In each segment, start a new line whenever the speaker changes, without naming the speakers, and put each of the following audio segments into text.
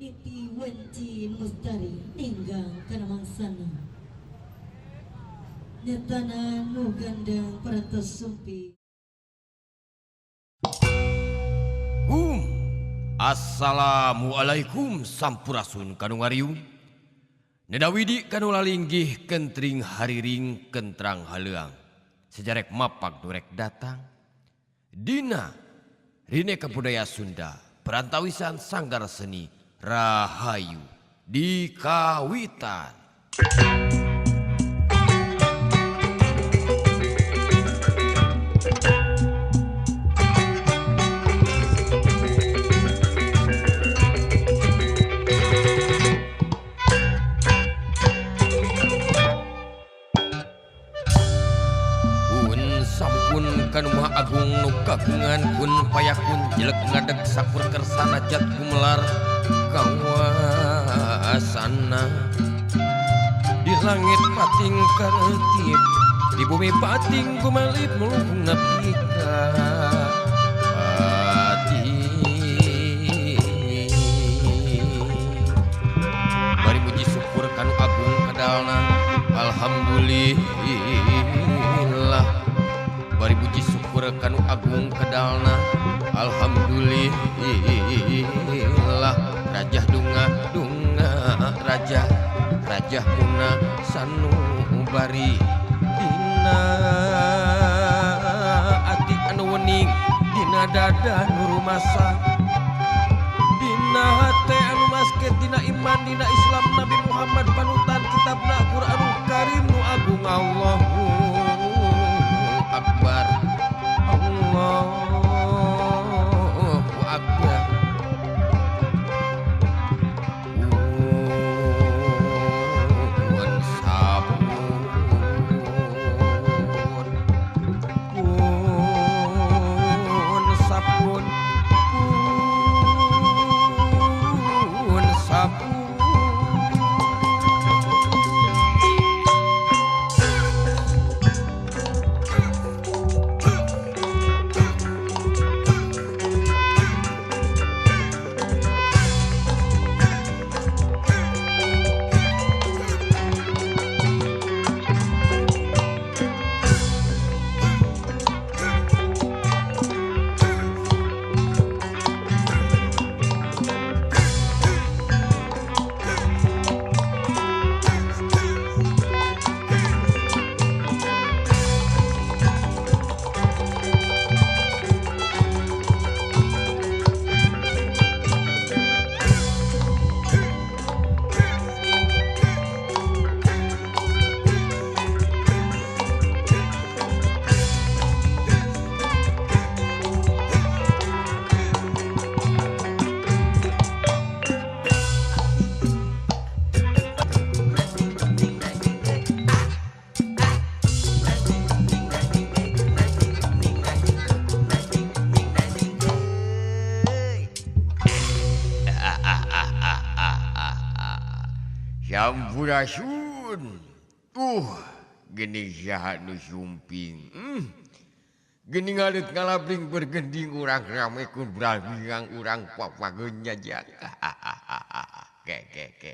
Iti wancin mustari tinggal kana mangsana. Nyatana nu gandang paratos sumpi.
Assalamualaikum sampurasun kanu ngariung. Nedawidi kanu lalinggih kentring hariring kentrang haleuang. Sejarek mapak durek datang. Dina rine kebudaya Sunda perantawisan sanggar seni Rahayu di Kawitan. Kanu Maha Agung nu kagungan kun payakun jelek ngadeg sakur kersana jat gumelar kawasana di langit pating karetip di bumi pating gumalip melungkung nepika pati bari muji syukur kanu agung kadalna alhamdulillah bari puji syukur kanu agung kedalna alhamdulillah rajah dunga rajah muna sanu bari dina ati anu wening dina dada nu rumasa dina hate anu masket dina iman dina Islam Nabi Muhammad panutan kitabna Qur'anul Karim nu agung Allahu Akbar Allahu Akbar Pun sabun Pun sabun Pun sabun Sampurasun. Geni jahat nu sumping. Geni ngalit ngalabring bergending urang rame kun beralbiang urang papagenya jak. Ke.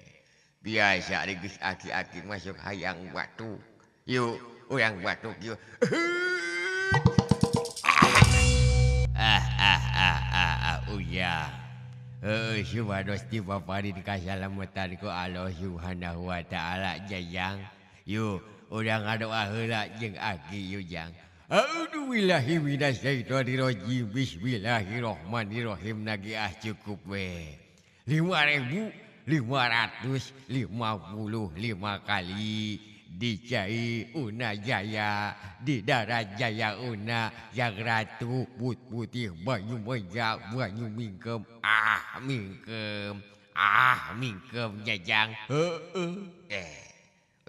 Biasa digeus aki-aki masuk hayang batu. Yuk, urang batuk yuk. Uyah. Subhanos di paparin kasalamatan ku Allah subhanahu wa ta'ala jayang. Yuk, udah ngadoa heula jeung aki yuk jang. A'udzubillahi minasyaitonirrajim. Bismillahirrahmanirrahim. Nagi cukup we. 5.555 kali dicai Una Jaya di darah Jaya Una yang ratu putih banyu menjak banyu mingkem mingkem jajang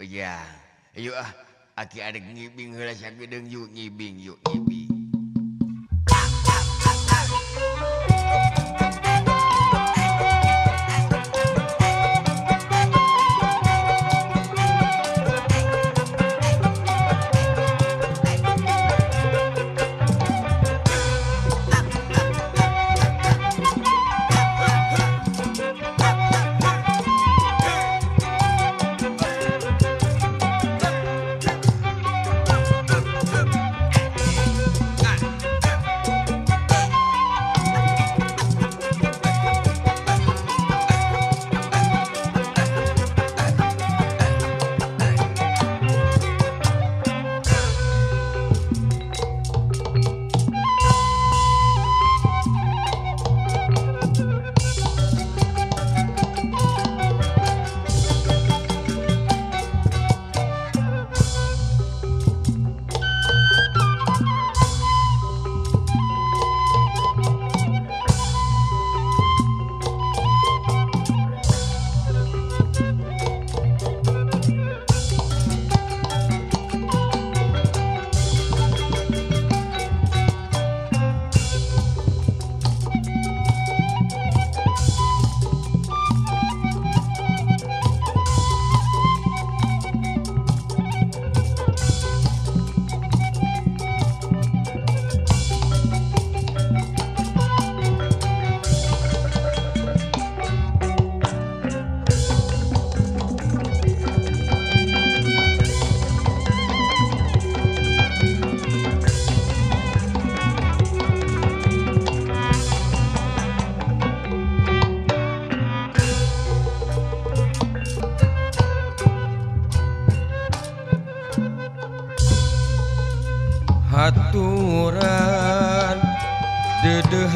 ya ayo aki ada ngibing heula sagedeng yuk ngibing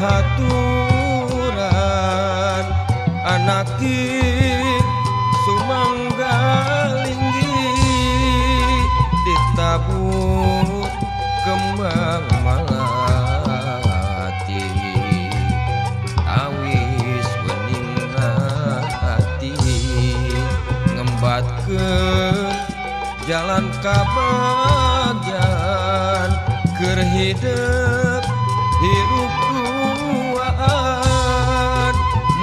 dedehaturan anaki sumanggalinggi ditabur kembang malati awis weningna hati ngembatkeun jalan kabagyan keur hidup hirup duaan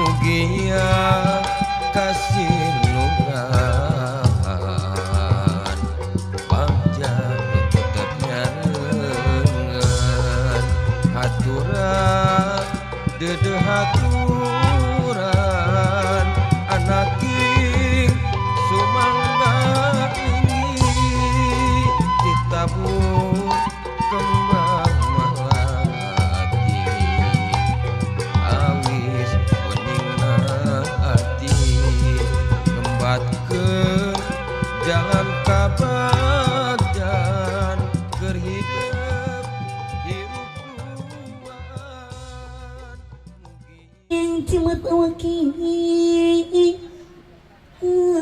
mugia kasih nugrahan panjang tetep nyarengan haturan dedehaturan anak king sumangga tinggi ditabur kembang malati awis weningna hati ngembatkeun jalan kabagyan keur hidup hirup duaan
yang cimat awaki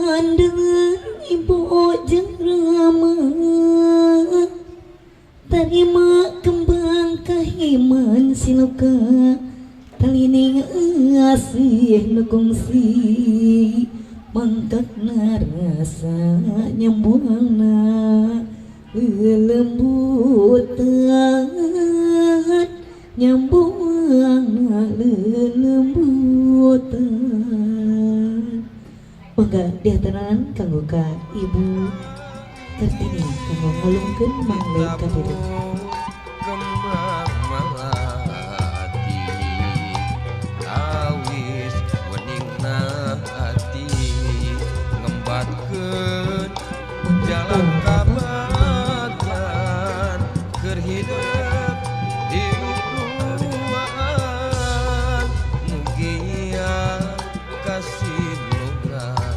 andun ibu jeung rama tarima kembang kahiman siloka talining asih lukungsi mangkakna rasa nyambungna lelembutan nyambungna lelembutan mangga dihantaran kanggo ka ibu Kartini kanggo ngalungkeun manglai ka diri
kembang malati awis weningna hati ngembatkeun jalan kabagyan keur hidup hirup duaan mugia kasih nugrahan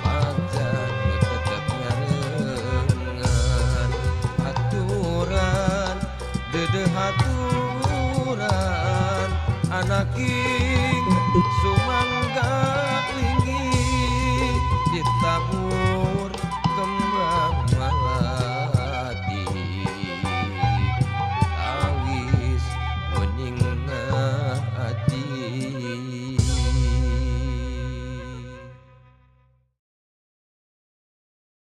panjang tetep nyarengan haturan dedehaturan anak